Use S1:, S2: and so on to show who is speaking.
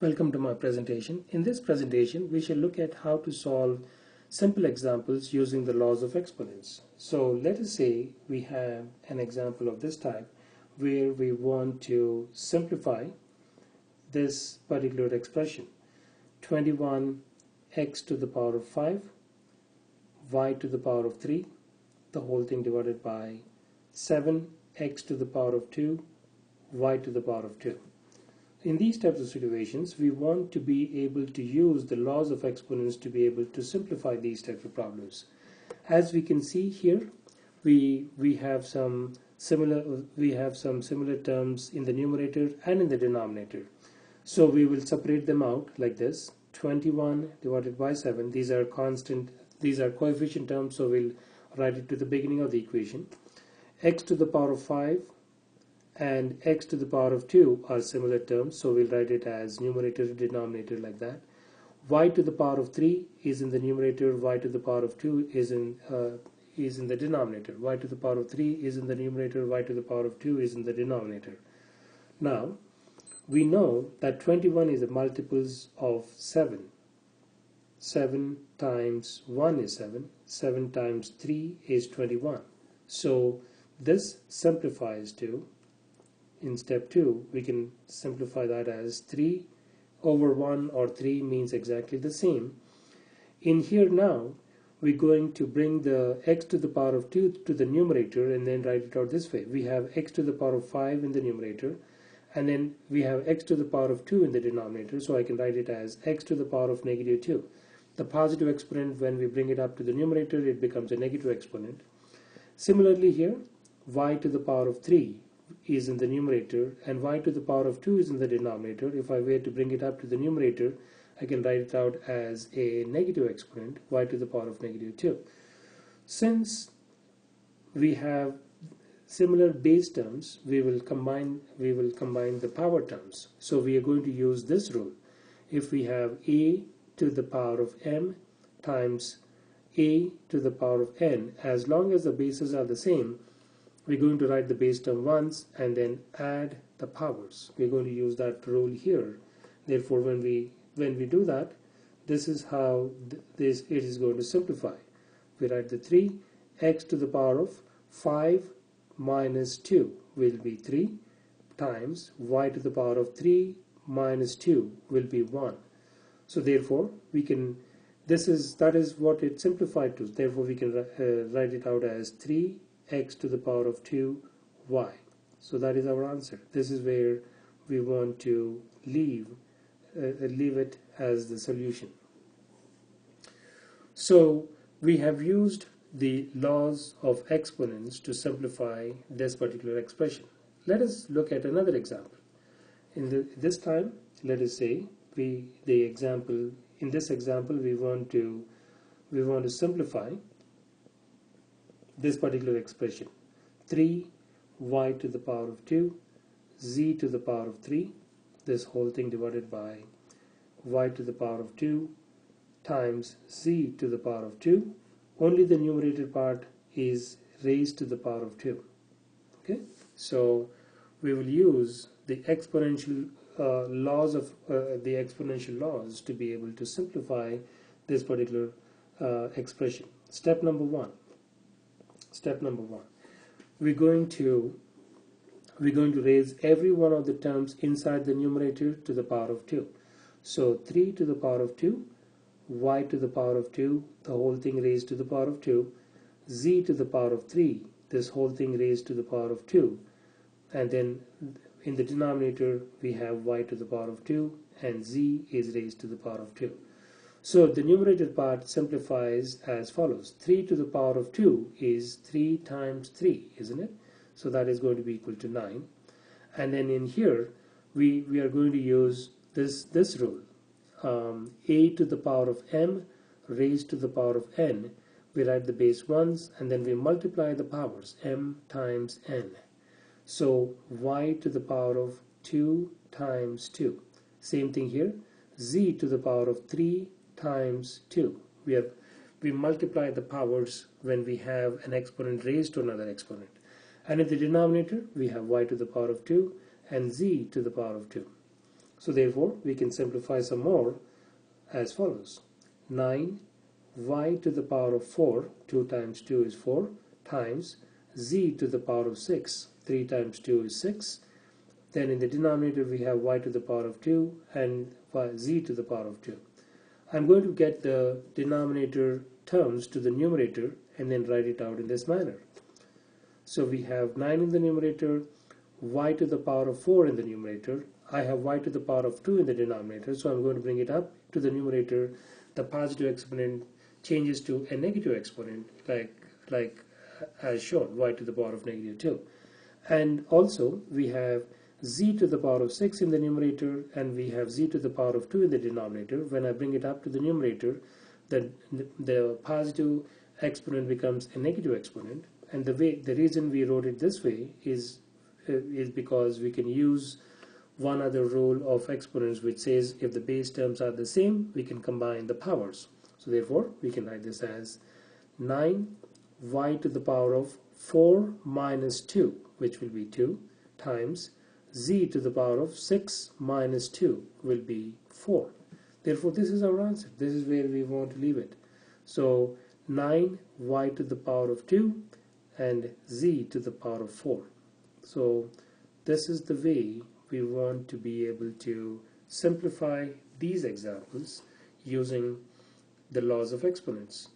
S1: Welcome to my presentation. In this presentation, we shall look at how to solve simple examples using the laws of exponents. So let us say we have an example of this type where we want to simplify this particular expression. 21x to the power of 5, y to the power of 3, the whole thing divided by 7x to the power of 2, y to the power of 2. In these types of situations, we want to be able to use the laws of exponents to be able to simplify these types of problems. As we can see here, we have some similar terms in the numerator and in the denominator. So we will separate them out like this: 21 divided by 7. These are coefficient terms, so we'll write it to the beginning of the equation. X to the power of 5 and x to the power of 2 are similar terms, so we'll write it as numerator to denominator like that. Y to the power of 3 is in the numerator, y to the power of 2 is in the denominator. Y to the power of 3 is in the numerator, y to the power of 2 is in the denominator. Now we know that 21 is a multiples of 7. 7 times 1 is 7. 7 times 3 is 21. So this simplifies to, in step 2, we can simplify that as 3 over 1, or 3 means exactly the same. In here now, we're going to bring the x to the power of 2 to the numerator and then write it out this way. We have x to the power of 5 in the numerator, and then we have x to the power of 2 in the denominator, so I can write it as x to the power of negative 2. The positive exponent, when we bring it up to the numerator, it becomes a negative exponent. Similarly here, y to the power of 3 is in the numerator and y to the power of 2 is in the denominator. If I were to bring it up to the numerator, I can write it out as a negative exponent, y to the power of negative 2. Since we have similar base terms, we will combine the power terms. So we are going to use this rule. If we have a to the power of m times a to the power of n, as long as the bases are the same, we're going to write the base term once and then add the powers. We're going to use that rule here. Therefore, when we do that, this is how it is going to simplify. We write the 3, x to the power of 5 minus 2 will be 3 times y to the power of 3 minus 2 will be 1. So therefore, that is what it simplified to. Therefore, we can write it out as 3x to the power of 2y. So that is our answer. This is where we want to leave it as the solution. So we have used the laws of exponents to simplify this particular expression. Let us look at another example. This time, let us say in this example we want to simplify this particular expression: 3y to the power of 2, z to the power of 3, this whole thing divided by y to the power of 2 times z to the power of 2. Only the numerator part is raised to the power of 2. Okay, so we will use the exponential laws to be able to simplify this particular expression. Step number one. We're going to raise every one of the terms inside the numerator to the power of 2. So 3 to the power of 2, y to the power of 2, the whole thing raised to the power of 2, z to the power of 3, this whole thing raised to the power of 2, and then in the denominator we have y to the power of 2 and z is raised to the power of 2. So the numerator part simplifies as follows. 3 to the power of 2 is 3 times 3, isn't it? So that is going to be equal to 9. And then in here, we are going to use this rule. A to the power of m raised to the power of n. We write the base ones and then we multiply the powers, m times n. So y to the power of 2 times 2. Same thing here. Z to the power of 3 times 2. We multiply the powers when we have an exponent raised to another exponent. And in the denominator, we have y to the power of 2 and z to the power of 2. So therefore we can simplify some more as follows. 9y to the power of 4, 2 times 2 is 4, times z to the power of 6, 3 times 2 is 6. Then in the denominator we have y to the power of 2 and z to the power of 2. I'm going to get the denominator terms to the numerator and then write it out in this manner. So we have 9 in the numerator, y to the power of 4 in the numerator. I have y to the power of 2 in the denominator, so I'm going to bring it up to the numerator. The positive exponent changes to a negative exponent, like as shown, y to the power of negative 2. And also we have z to the power of 6 in the numerator, and we have z to the power of 2 in the denominator. When I bring it up to the numerator, the positive exponent becomes a negative exponent, and the reason we wrote it this way is because we can use one other rule of exponents, which says if the base terms are the same, we can combine the powers. So therefore we can write this as 9y to the power of 4 minus 2, which will be 2, times z to the power of 6 minus 2 will be 4. Therefore this is our answer. This is where we want to leave it. So 9y to the power of 2 and z to the power of 4. So this is the way we want to be able to simplify these examples using the laws of exponents.